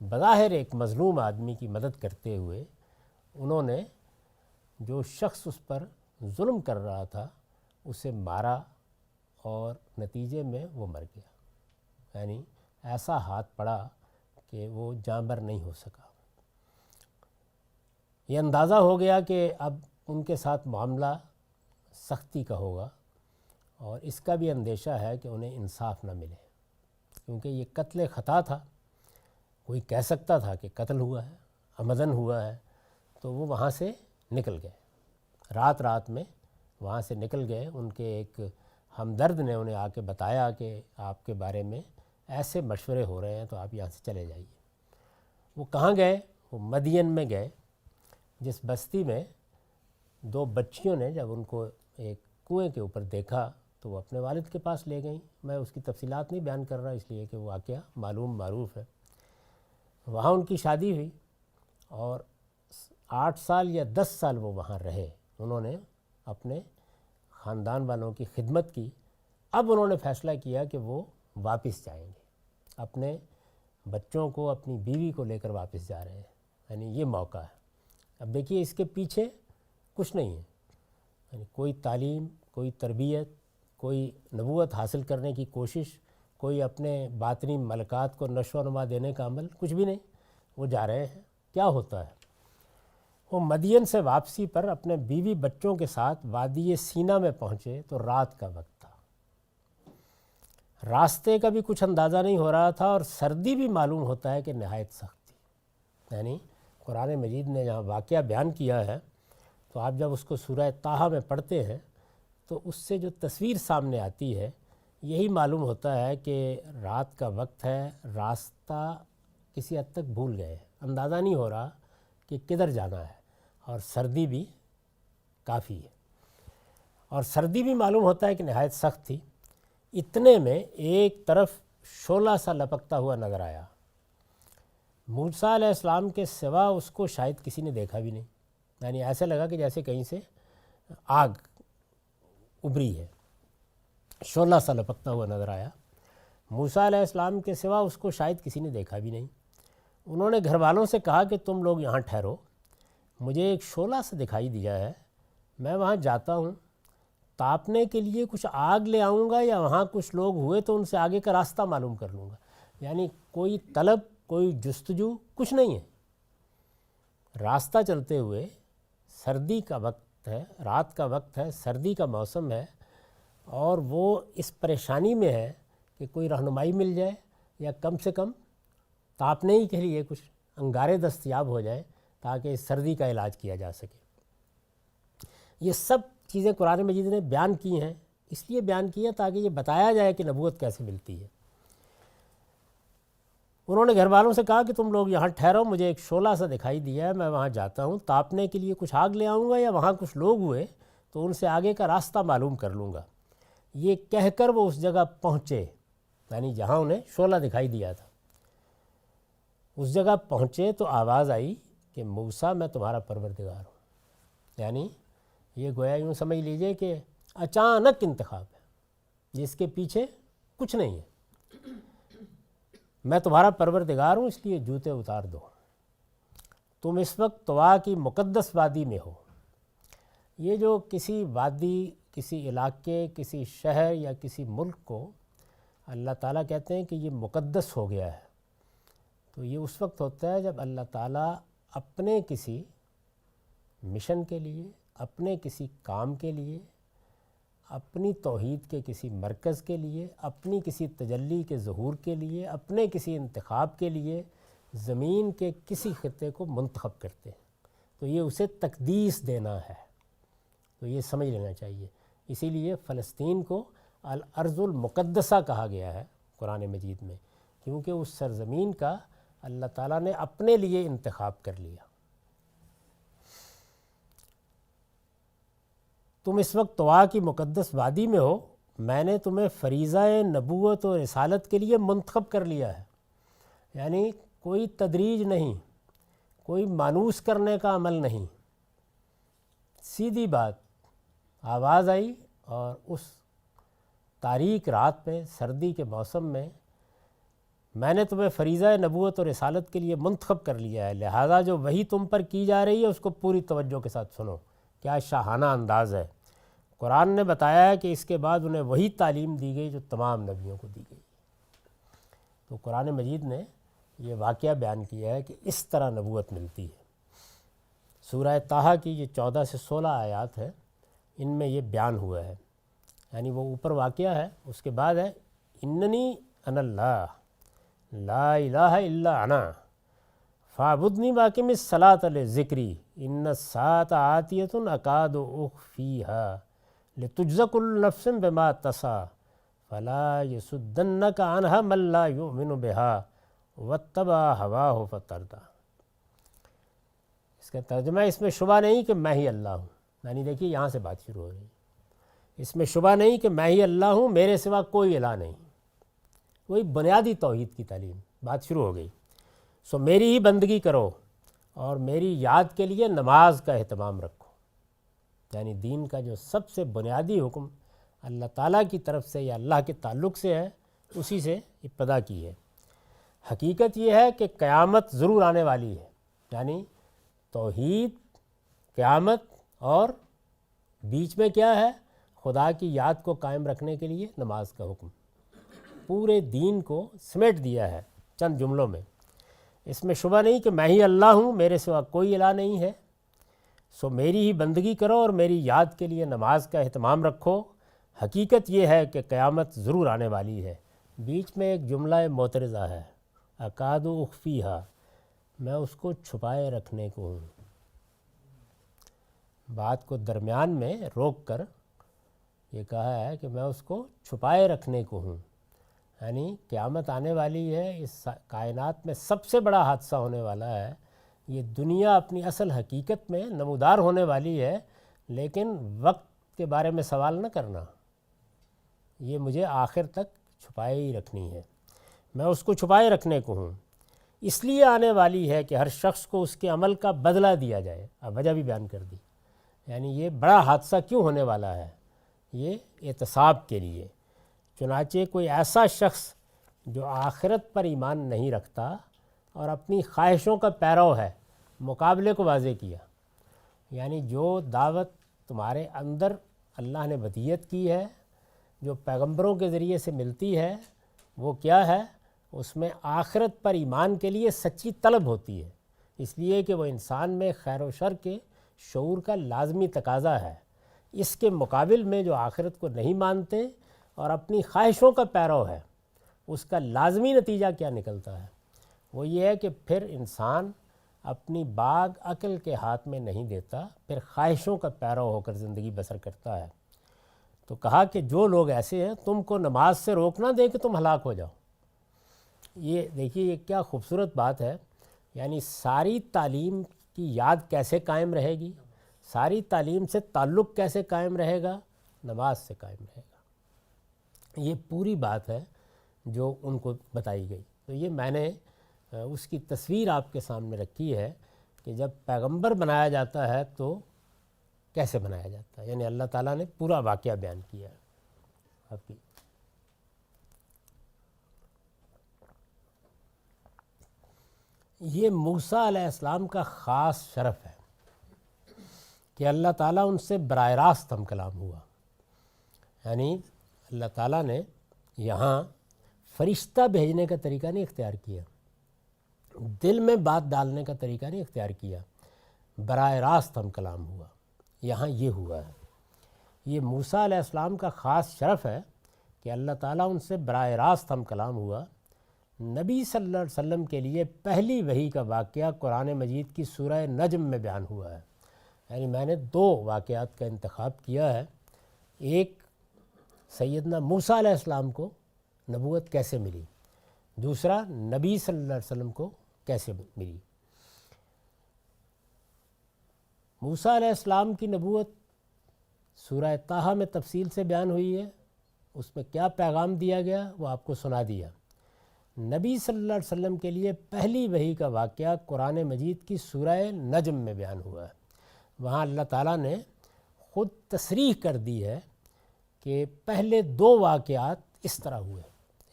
A: بظاہر ایک مظلوم آدمی کی مدد کرتے ہوئے انہوں نے جو شخص اس پر ظلم کر رہا تھا اسے مارا اور نتیجے میں وہ مر گیا، یعنی ایسا ہاتھ پڑا کہ وہ جاں بر نہیں ہو سکا۔ یہ اندازہ ہو گیا کہ اب ان کے ساتھ معاملہ سختی کا ہوگا، اور اس کا بھی اندیشہ ہے کہ انہیں انصاف نہ ملے، کیونکہ یہ قتل خطا تھا۔ کوئی کہہ سکتا تھا کہ قتل ہوا ہے، عمدن ہوا ہے، تو وہ وہاں سے نکل گئے، رات میں وہاں سے نکل گئے۔ ان کے ایک ہمدرد نے انہیں آ کے بتایا کہ آپ کے بارے میں ایسے مشورے ہو رہے ہیں، تو آپ یہاں سے چلے جائیے۔ وہ کہاں گئے؟ وہ مدین میں گئے، جس بستی میں دو بچیوں نے جب ان کو ایک کنویں کے اوپر دیکھا تو وہ اپنے والد کے پاس لے گئیں۔ میں اس کی تفصیلات نہیں بیان کر رہا اس لیے کہ وہ واقعہ معروف ہے۔ وہاں ان کی شادی ہوئی اور 8 سال یا 10 سال وہ وہاں رہے۔ انہوں نے اپنے خاندان والوں کی خدمت کی۔ اب انہوں نے فیصلہ کیا کہ وہ واپس جائیں گے، اپنے بچوں کو، اپنی بیوی کو لے کر واپس جا رہے ہیں، یعنی یہ موقع ہے۔ اب دیکھیے اس کے پیچھے کچھ نہیں ہے، یعنی کوئی تعلیم، کوئی تربیت، کوئی نبوت حاصل کرنے کی کوشش، کوئی اپنے باطنی ملکات کو نشو و نما دینے کا عمل، کچھ بھی نہیں۔ وہ جا رہے ہیں۔ کیا ہوتا ہے؟ وہ مدین سے واپسی پر اپنے بیوی بچوں کے ساتھ وادی سینا میں پہنچے تو رات کا وقت تھا۔ راستے کا بھی کچھ اندازہ نہیں ہو رہا تھا، اور سردی بھی معلوم ہوتا ہے کہ نہایت سخت تھی۔ یعنی قرآن مجید نے جہاں واقعہ بیان کیا ہے تو آپ جب اس کو سورہ طٰہٰ میں پڑھتے ہیں تو اس سے جو تصویر سامنے آتی ہے یہی معلوم ہوتا ہے کہ رات کا وقت ہے، راستہ کسی حد تک بھول گئے، اندازہ نہیں ہو رہا کہ کدھر جانا ہے، اور سردی بھی کافی ہے، اور سردی بھی معلوم ہوتا ہے کہ نہایت سخت تھی۔ اتنے میں ایک طرف شعلہ سا لپکتا ہوا نظر آیا۔ موسیٰ علیہ السلام کے سوا اس کو شاید کسی نے دیکھا بھی نہیں، یعنی ایسے لگا کہ جیسے کہیں سے آگ ابری ہے۔ شعلہ سا لپکتا ہوا نظر آیا۔ موسیٰ علیہ السلام کے سوا اس کو شاید کسی نے دیکھا بھی نہیں۔ انہوں نے گھر والوں سے کہا کہ تم لوگ یہاں ٹھہرو، مجھے ایک شعلہ سے دکھائی دیا ہے، میں وہاں جاتا ہوں، تاپنے کے لیے کچھ آگ لے آؤں گا یا وہاں کچھ لوگ ہوئے تو ان سے آگے کا راستہ معلوم کر لوں گا۔ یعنی کوئی طلب، کوئی جستجو کچھ نہیں ہے۔ راستہ چلتے ہوئے، سردی کا وقت ہے، رات کا وقت ہے، سردی کا موسم ہے، اور وہ اس پریشانی میں ہے کہ کوئی رہنمائی مل جائے یا کم سے کم تاپنے ہی کے لیے کچھ انگارے دستیاب ہو جائیں تاکہ اس سردی کا علاج کیا جا سکے۔ یہ سب چیزیں قرآن مجید نے بیان کی ہیں، اس لیے بیان کی ہیں تاکہ یہ بتایا جائے کہ نبوت کیسے ملتی ہے۔ انہوں نے گھر والوں سے کہا کہ تم لوگ یہاں ٹھہرو، مجھے ایک شعلہ سا دکھائی دیا ہے، میں وہاں جاتا ہوں، تاپنے کے لیے کچھ آگ لے آؤں گا یا وہاں کچھ لوگ ہوئے تو ان سے آگے کا راستہ معلوم کر لوں گا۔ یہ کہہ کر وہ اس جگہ پہنچے، یعنی جہاں انہیں شعلہ دکھائی دیا تھا، اس جگہ پہنچے تو آواز آئی کہ موسیٰ میں تمہارا پروردگار ہوں۔ یعنی یہ گویا یوں سمجھ لیجئے کہ اچانک انتخاب ہے جس کے پیچھے کچھ نہیں ہے۔ میں تمہارا پروردگار ہوں، اس لیے جوتے اتار دو، تم اس وقت طوا کی مقدس وادی میں ہو۔ یہ جو کسی وادی، کسی علاقے، کسی شہر یا کسی ملک کو اللہ تعالیٰ کہتے ہیں کہ یہ مقدس ہو گیا ہے، تو یہ اس وقت ہوتا ہے جب اللہ تعالیٰ اپنے کسی مشن کے لیے، اپنے کسی کام کے لیے، اپنی توحید کے کسی مرکز کے لیے، اپنی کسی تجلی کے ظہور کے لیے، اپنے کسی انتخاب کے لیے زمین کے کسی خطے کو منتخب کرتے ہیں، تو یہ اسے تقدیس دینا ہے۔ تو یہ سمجھ لینا چاہیے، اسی لیے فلسطین کو الارض المقدسہ کہا گیا ہے قرآن مجید میں، کیونکہ اس سرزمین کا اللہ تعالیٰ نے اپنے لیے انتخاب کر لیا۔ تم اس وقت طوا کی مقدس وادی میں ہو، میں نے تمہیں فریضہ نبوت و رسالت کے لیے منتخب کر لیا ہے۔ یعنی کوئی تدریج نہیں، کوئی مانوس کرنے کا عمل نہیں، سیدھی بات۔ آواز آئی اور اس تاریک رات میں، سردی کے موسم میں نے تمہیں فریضہ نبوت و رسالت کے لیے منتخب کر لیا ہے، لہٰذا جو وحی تم پر کی جا رہی ہے اس کو پوری توجہ کے ساتھ سنو۔ کیا شاہانہ انداز ہے۔ قرآن نے بتایا ہے کہ اس کے بعد انہیں وہی تعلیم دی گئی جو تمام نبیوں کو دی گئی۔ تو قرآن مجید نے یہ واقعہ بیان کیا ہے کہ اس طرح نبوت ملتی ہے۔ سورہ طٰہٰ کی یہ 14 سے 16 آیات ہے، ان میں یہ بیان ہوا ہے۔ یعنی وہ اوپر واقعہ ہے، اس کے بعد ہے اننی انا اللہ لا الہ الا انا فاعبدنی واقم الصلاۃ لذکری ان الساعۃ آتیۃ اکاد اخفیہا لتجزی کل نفس بما تسعی فلا یصدنک عنہا من لا یؤمن بہا واتبع ہواہ فتردی۔ اس کا ترجمہ، اس میں شبہ نہیں کہ میں ہی اللہ ہوں۔ یعنی دیکھیے یہاں سے بات شروع ہو رہی ہے، اس میں شبہ نہیں کہ میں ہی اللہ ہوں، میرے سوا کوئی الہ نہیں۔ وہی بنیادی توحید کی تعلیم، بات شروع ہو گئی۔ سو میری ہی بندگی کرو اور میری یاد کے لیے نماز کا اہتمام رکھو۔ یعنی دین کا جو سب سے بنیادی حکم اللہ تعالیٰ کی طرف سے یا اللہ کے تعلق سے ہے، اسی سے ابتدا کی ہے۔ حقیقت یہ ہے کہ قیامت ضرور آنے والی ہے، یعنی توحید، قیامت، اور بیچ میں کیا ہے؟ خدا کی یاد کو قائم رکھنے کے لیے نماز کا حکم۔ پورے دین کو سمیٹ دیا ہے چند جملوں میں۔ اس میں شبہ نہیں کہ میں ہی اللہ ہوں، میرے سوا کوئی الہ نہیں ہے، سو میری ہی بندگی کرو اور میری یاد کے لیے نماز کا اہتمام رکھو۔ حقیقت یہ ہے کہ قیامت ضرور آنے والی ہے۔ بیچ میں ایک جملہ معترضہ ہے، اکاد اخفیہا، میں اس کو چھپائے رکھنے کو ہوں۔ بات کو درمیان میں روک کر یہ کہا ہے کہ میں اس کو چھپائے رکھنے کو ہوں۔ یعنی قیامت آنے والی ہے، اس کائنات میں سب سے بڑا حادثہ ہونے والا ہے، یہ دنیا اپنی اصل حقیقت میں نمودار ہونے والی ہے، لیکن وقت کے بارے میں سوال نہ کرنا، یہ مجھے آخر تک چھپائے ہی رکھنی ہے۔ میں اس کو چھپائے رکھنے کو ہوں، اس لیے آنے والی ہے کہ ہر شخص کو اس کے عمل کا بدلہ دیا جائے۔ اب وجہ بھی بیان کر دی، یعنی یہ بڑا حادثہ کیوں ہونے والا ہے؟ یہ احتساب کے لیے۔ چنانچہ کوئی ایسا شخص جو آخرت پر ایمان نہیں رکھتا اور اپنی خواہشوں کا پیرو ہے، مقابلے کو واضح کیا، یعنی جو دعوت تمہارے اندر اللہ نے ودیت کی ہے، جو پیغمبروں کے ذریعے سے ملتی ہے، وہ کیا ہے؟ اس میں آخرت پر ایمان کے لیے سچی طلب ہوتی ہے، اس لیے کہ وہ انسان میں خیر و شر کے شعور کا لازمی تقاضا ہے۔ اس کے مقابل میں جو آخرت کو نہیں مانتے اور اپنی خواہشوں کا پیرو ہے، اس کا لازمی نتیجہ کیا نکلتا ہے؟ وہ یہ ہے کہ پھر انسان اپنی باغ عقل کے ہاتھ میں نہیں دیتا، پھر خواہشوں کا پیرو ہو کر زندگی بسر کرتا ہے۔ تو کہا کہ جو لوگ ایسے ہیں تم کو نماز سے روکنا دیں کہ تم ہلاک ہو جاؤ۔ یہ دیکھیے یہ کیا خوبصورت بات ہے، یعنی ساری تعلیم کی یاد کیسے قائم رہے گی، ساری تعلیم سے تعلق کیسے قائم رہے گا؟ نماز سے قائم رہے گا۔ یہ پوری بات ہے جو ان کو بتائی گئی۔ تو یہ میں نے اس کی تصویر آپ کے سامنے رکھی ہے کہ جب پیغمبر بنایا جاتا ہے تو کیسے بنایا جاتا ہے، یعنی اللہ تعالیٰ نے پورا واقعہ بیان کیا ہے آپ کی۔ یہ موسیٰ علیہ السلام کا خاص شرف ہے کہ اللہ تعالیٰ ان سے براہ راست ہم کلام ہوا، یعنی اللہ تعالیٰ نے یہاں فرشتہ بھیجنے کا طریقہ نہیں اختیار کیا، دل میں بات ڈالنے کا طریقہ نہیں اختیار کیا، براہ راست ہم کلام ہوا، یہاں یہ ہوا ہے۔ یہ موسیٰ علیہ السلام کا خاص شرف ہے کہ اللہ تعالیٰ ان سے براہ راست ہم کلام ہوا۔ نبی صلی اللہ علیہ وسلم کے لیے پہلی وحی کا واقعہ قرآن مجید کی سورہ نجم میں بیان ہوا ہے، یعنی میں نے دو واقعات کا انتخاب کیا ہے۔ ایک سیدنا موسیٰ علیہ السلام کو نبوت کیسے ملی، دوسرا نبی صلی اللہ علیہ وسلم کو کیسے ملی۔ موسیٰ علیہ السلام کی نبوت سورہ طٰہٰ میں تفصیل سے بیان ہوئی ہے، اس میں کیا پیغام دیا گیا وہ آپ کو سنا دیا۔ نبی صلی اللہ علیہ وسلم کے لیے پہلی وحی کا واقعہ قرآن مجید کی سورہ نجم میں بیان ہوا ہے، وہاں اللہ تعالیٰ نے خود تصریح کر دی ہے کہ پہلے دو واقعات اس طرح ہوئے،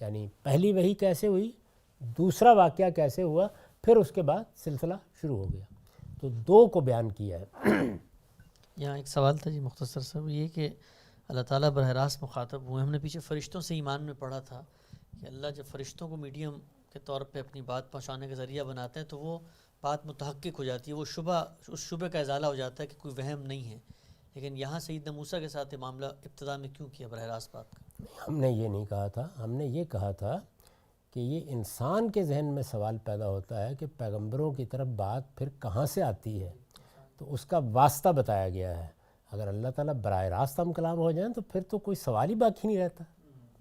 A: یعنی پہلی وحی کیسے ہوئی، دوسرا واقعہ کیسے ہوا، پھر اس کے بعد سلسلہ شروع ہو گیا، تو دو کو بیان کیا ہے۔
B: یہاں ایک سوال تھا جی مختصر صاحب، یہ کہ اللہ تعالیٰ براہ راست مخاطب ہوئے، ہم نے پیچھے فرشتوں سے ایمان میں پڑھا تھا کہ اللہ جب فرشتوں کو میڈیم کے طور پہ اپنی بات پہنچانے کا ذریعہ بناتے ہیں تو وہ بات متحقق ہو جاتی ہے، وہ اس شبہ کا ازالہ ہو جاتا ہے کہ کوئی وہم نہیں ہے، لیکن یہاں سیدنا موسیٰ کے ساتھ یہ معاملہ ابتدا میں کیوں کیا براہ راست بات کا؟
A: ہم نے یہ نہیں کہا تھا، ہم نے یہ کہا تھا کہ یہ انسان کے ذہن میں سوال پیدا ہوتا ہے کہ پیغمبروں کی طرف بات پھر کہاں سے آتی ہے، تو اس کا واسطہ بتایا گیا ہے۔ اگر اللہ تعالیٰ براہ راست ہم کلام ہو جائیں تو پھر تو کوئی سوال ہی باقی نہیں رہتا،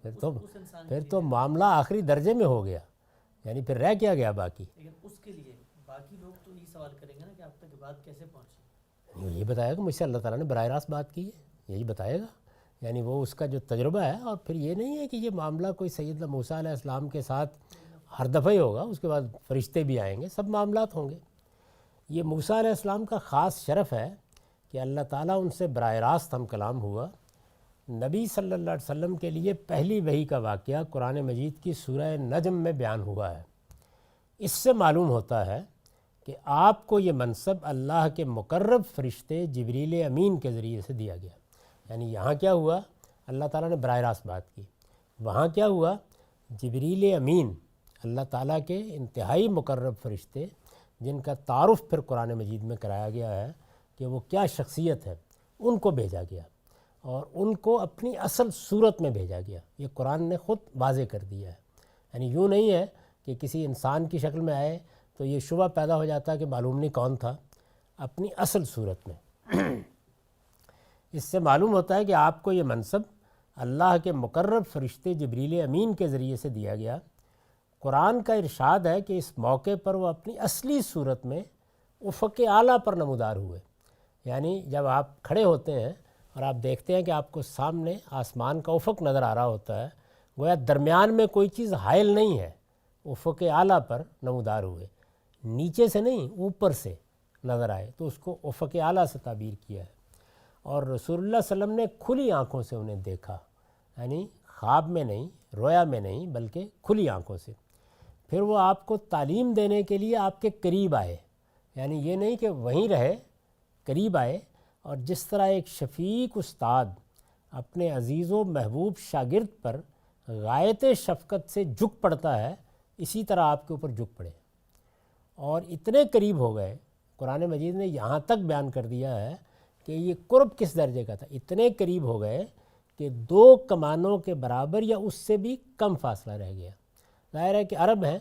A: پھر تو معاملہ آخری درجے میں ہو گیا، یعنی پھر رہ کیا گیا باقی۔
B: لیکن اس کے لیے باقی لوگ تو یہی سوال کریں گے نا کہ آپ تک بات کیسے پہنچی؟
A: یہ بتائے گا مجھ سے اللہ تعالیٰ نے براہ راست بات کی ہے، یہی بتائے گا، یعنی وہ اس کا جو تجربہ ہے، اور پھر یہ نہیں ہے کہ یہ معاملہ کوئی سیدنا موسیٰ علیہ السلام کے ساتھ ہر دفعہ ہی ہوگا، اس کے بعد فرشتے بھی آئیں گے، سب معاملات ہوں گے۔ یہ موسیٰ علیہ السلام کا خاص شرف ہے کہ اللہ تعالیٰ ان سے براہ راست ہم کلام ہوا۔ نبی صلی اللہ علیہ وسلم کے لیے پہلی وحی کا واقعہ قرآن مجید کی سورہ نجم میں بیان ہوا ہے۔ اس سے معلوم ہوتا ہے کہ آپ کو یہ منصب اللہ کے مقرب فرشتے جبریل امین کے ذریعے سے دیا گیا، یعنی یہاں کیا ہوا، اللہ تعالیٰ نے براہ راست بات کی، وہاں کیا ہوا، جبریل امین اللہ تعالیٰ کے انتہائی مقرب فرشتے جن کا تعارف پھر قرآن مجید میں کرایا گیا ہے کہ وہ کیا شخصیت ہے، ان کو بھیجا گیا اور ان کو اپنی اصل صورت میں بھیجا گیا۔ یہ قرآن نے خود واضح کر دیا ہے، یعنی یوں نہیں ہے کہ کسی انسان کی شکل میں آئے تو یہ شبہ پیدا ہو جاتا کہ معلوم نہیں کون تھا، اپنی اصل صورت میں۔ اس سے معلوم ہوتا ہے کہ آپ کو یہ منصب اللہ کے مقرب فرشتے جبریل امین کے ذریعے سے دیا گیا۔ قرآن کا ارشاد ہے کہ اس موقع پر وہ اپنی اصلی صورت میں افق اعلیٰ پر نمودار ہوئے، یعنی جب آپ کھڑے ہوتے ہیں اور آپ دیکھتے ہیں کہ آپ کو سامنے آسمان کا افق نظر آ رہا ہوتا ہے، گویا درمیان میں کوئی چیز حائل نہیں ہے، افق اعلیٰ پر نمودار ہوئے، نیچے سے نہیں اوپر سے نظر آئے، تو اس کو افق اعلیٰ سے تعبیر کیا ہے۔ اور رسول اللہ صلی اللہ علیہ وسلم نے کھلی آنکھوں سے انہیں دیکھا، یعنی خواب میں نہیں، رویا میں نہیں، بلکہ کھلی آنکھوں سے۔ پھر وہ آپ کو تعلیم دینے کے لیے آپ کے قریب آئے، یعنی یہ نہیں کہ وہیں رہے، قریب آئے، اور جس طرح ایک شفیق استاد اپنے عزیز و محبوب شاگرد پر غایت شفقت سے جھک پڑتا ہے، اسی طرح آپ کے اوپر جھک پڑے، اور اتنے قریب ہو گئے۔ قرآن مجید نے یہاں تک بیان کر دیا ہے کہ یہ قرب کس درجے کا تھا، اتنے قریب ہو گئے کہ 2 کمانوں کے برابر یا اس سے بھی کم فاصلہ رہ گیا۔ ظاہر ہے کہ عرب ہیں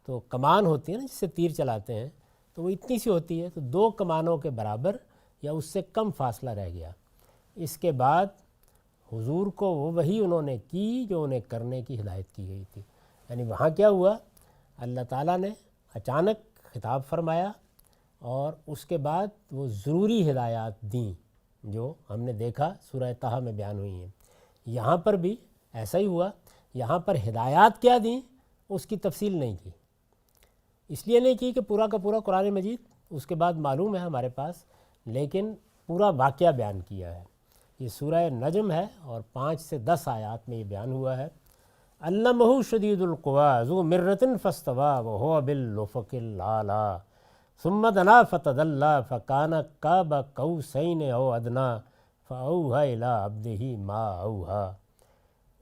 A: تو کمان ہوتی ہے نا، جس سے تیر چلاتے ہیں، تو وہ اتنی سی ہوتی ہے، تو 2 کمانوں کے برابر یا اس سے کم فاصلہ رہ گیا۔ اس کے بعد حضور کو وہ وحی انہوں نے کی جو انہیں کرنے کی ہدایت کی گئی تھی۔ یعنی وہاں کیا ہوا، اللہ تعالیٰ نے اچانک خطاب فرمایا اور اس کے بعد وہ ضروری ہدایات دیں جو ہم نے دیکھا سورہ طٰہٰ میں بیان ہوئی ہیں۔ یہاں پر بھی ایسا ہی ہوا، یہاں پر ہدایات کیا دیں اس کی تفصیل نہیں کی، اس لیے نہیں کی کہ پورا کا پورا قرآن مجید اس کے بعد معلوم ہے ہمارے پاس، لیکن پورا واقعہ بیان کیا ہے۔ یہ سورہ نجم ہے اور 5 سے 10 آیات میں یہ بیان ہوا ہے۔ علمہ شدید القویٰ ذو مرۃ فاستویٰ وہو بالافق الاعلیٰ ثم دنا فتدلی فکان قاب قوسین او ادنیٰ فاوحی الی عبدہ ما اوحیٰ۔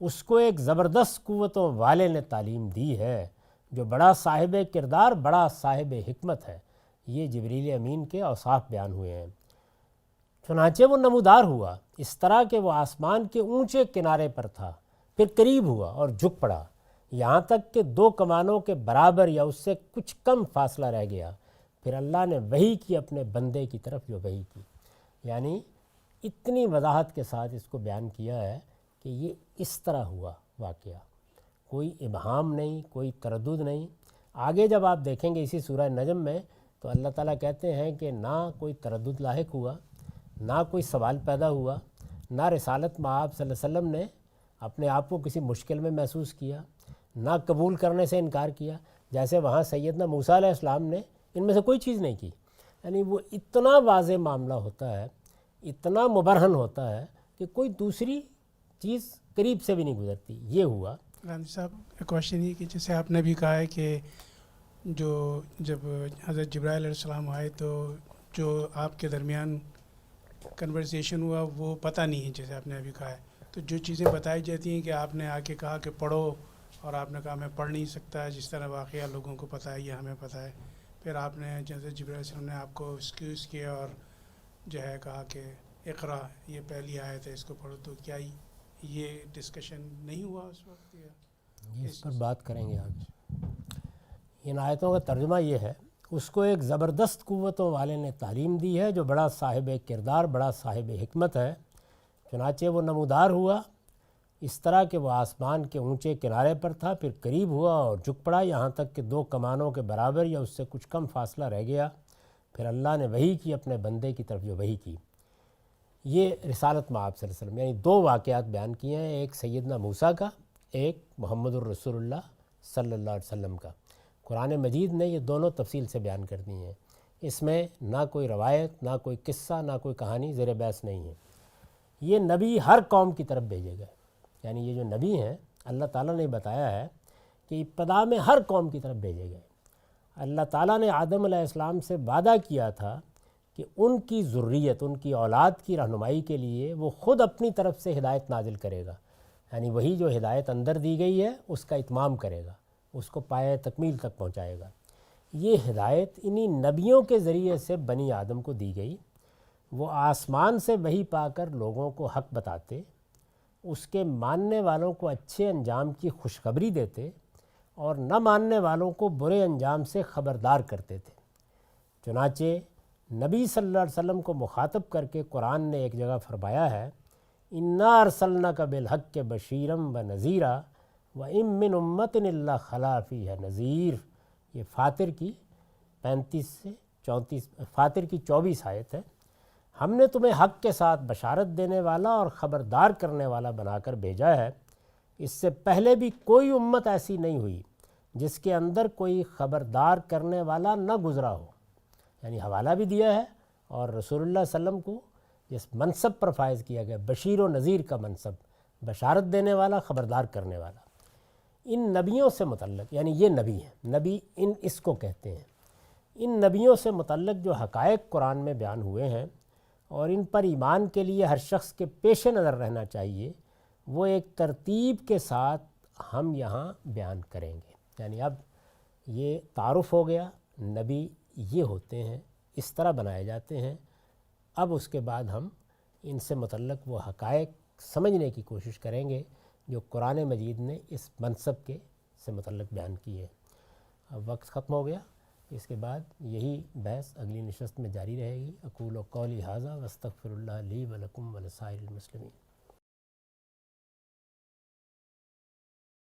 A: اس کو ایک زبردست قوتوں والے نے تعلیم دی ہے جو بڑا صاحب کردار، بڑا صاحب حکمت ہے۔ یہ جبریل امین کے اوصاف بیان ہوئے ہیں۔ چنانچہ وہ نمودار ہوا اس طرح کہ وہ آسمان کے اونچے کنارے پر تھا، پھر قریب ہوا اور جھک پڑا، یہاں تک کہ 2 کمانوں کے برابر یا اس سے کچھ کم فاصلہ رہ گیا۔ پھر اللہ نے وحی کی اپنے بندے کی طرف جو وحی کی، یعنی اتنی وضاحت کے ساتھ اس کو بیان کیا ہے کہ یہ اس طرح ہوا واقعہ، کوئی ابہام نہیں، کوئی تردد نہیں۔ آگے جب آپ دیکھیں گے اسی سورہ نجم میں تو اللہ تعالیٰ کہتے ہیں کہ نہ کوئی تردد لاحق ہوا، نہ کوئی سوال پیدا ہوا، نہ رسالت مآب صلی اللہ علیہ وسلم نے اپنے آپ کو کسی مشکل میں محسوس کیا، نہ قبول کرنے سے انکار کیا، جیسے وہاں سیدنا موسیٰ علیہ السلام نے ان میں سے کوئی چیز نہیں کی۔ یعنی وہ اتنا واضح معاملہ ہوتا ہے، اتنا مبرہن ہوتا ہے کہ کوئی دوسری چیز قریب سے بھی نہیں گزرتی۔ یہ ہوا۔
C: غازی صاحب ایک کوشچن یہ کہ جیسے آپ نے بھی کہا ہے کہ جب حضرت جبرائیل علیہ السلام آئے تو جو آپ کے درمیان کنورسیشن ہوا وہ پتہ نہیں ہے، جیسے آپ نے ابھی کہا ہے، تو جو چیزیں بتائی جاتی ہیں کہ آپ نے آ کے کہا کہ پڑھو اور آپ نے کہا میں پڑھ نہیں سکتا، جس طرح واقعہ لوگوں کو پتہ ہے یا ہمیں پتہ ہے، پھر آپ نے جیسے جبرائیل علیہ السلام نے آپ کو ایکسکیوز کیا اور جو ہے کہا کہ اقرا یہ پہلی آیت ہے اس کو پڑھو، تو کیا یہ ڈسکشن نہیں ہوا اس وقت؟
A: اس پر بات کریں گے آج۔ ان آیتوں کا ترجمہ یہ ہے، اس کو ایک زبردست قوتوں والے نے تعلیم دی ہے جو بڑا صاحب کردار، بڑا صاحب حکمت ہے۔ چنانچہ وہ نمودار ہوا اس طرح کہ وہ آسمان کے اونچے کنارے پر تھا، پھر قریب ہوا اور جھک پڑا، یہاں تک کہ 2 کمانوں کے برابر یا اس سے کچھ کم فاصلہ رہ گیا۔ پھر اللہ نے وحی کی اپنے بندے کی طرف جو وحی کی۔ یہ رسالت مآب صلی اللہ علیہ وسلم، یعنی 2 واقعات بیان کیے ہیں، ایک سیدنا موسیٰ کا، ایک محمد الرسول اللہ صلی اللہ علیہ وسلم کا۔ قرآن مجید نے یہ دونوں تفصیل سے بیان کر دی ہیں، اس میں نہ کوئی روایت، نہ کوئی قصہ، نہ کوئی کہانی زیر بحث نہیں ہے۔ یہ نبی ہر قوم کی طرف بھیجے گئے، یعنی یہ جو نبی ہیں اللہ تعالیٰ نے بتایا ہے کہ ابتدا میں ہر قوم کی طرف بھیجے گئے۔ اللہ تعالیٰ نے آدم علیہ السلام سے وعدہ کیا تھا کہ ان کی ذریت، ان کی اولاد کی رہنمائی کے لیے وہ خود اپنی طرف سے ہدایت نازل کرے گا، یعنی وہی جو ہدایت اندر دی گئی ہے اس کا اتمام کرے گا، اس کو پایہ تکمیل تک پہنچائے گا۔ یہ ہدایت انہی نبیوں کے ذریعے سے بنی آدم کو دی گئی۔ وہ آسمان سے وحی پا کر لوگوں کو حق بتاتے، اس کے ماننے والوں کو اچھے انجام کی خوشخبری دیتے اور نہ ماننے والوں کو برے انجام سے خبردار کرتے تھے۔ چنانچہ نبی صلی اللہ علیہ وسلم کو مخاطب کر کے قرآن نے ایک جگہ فرمایا ہے، اِنَّا أَرْسَلْنَاكَ بِالْحَقِّ بَشِيرًا وَنَذِيرًا وَإِن مِّنْ أُمَّةٍ إِلَّا خَلَا فِيهَا نَذِيرٌ۔ یہ فاطر کی 35 سے 34 فاطر کی 24 آیت ہے۔ ہم نے تمہیں حق کے ساتھ بشارت دینے والا اور خبردار کرنے والا بنا کر بھیجا ہے۔ اس سے پہلے بھی کوئی امت ایسی نہیں ہوئی جس کے اندر کوئی خبردار کرنے والا نہ گزرا ہو، یعنی حوالہ بھی دیا ہے، اور رسول اللہ صلی اللہ علیہ وسلم کو جس منصب پر فائز کیا گیا، بشیر و نذیر کا منصب، بشارت دینے والا، خبردار کرنے والا۔ ان نبیوں سے متعلق، یعنی یہ نبی ہیں، نبی اس کو کہتے ہیں، ان نبیوں سے متعلق جو حقائق قرآن میں بیان ہوئے ہیں اور ان پر ایمان کے لیے ہر شخص کے پیش نظر رہنا چاہیے، وہ ایک ترتیب کے ساتھ ہم یہاں بیان کریں گے۔ یعنی اب یہ تعارف ہو گیا، نبی یہ ہوتے ہیں، اس طرح بنائے جاتے ہیں۔ اب اس کے بعد ہم ان سے متعلق وہ حقائق سمجھنے کی کوشش کریں گے جو قرآن مجید نے اس منصب کے سے متعلق بیان کیے۔ اب وقت ختم ہو گیا، اس کے بعد یہی بحث اگلی نشست میں جاری رہے گی۔ اقول قولی ھذا واستغفر اللہ لی ولکم ولسائر المسلمین۔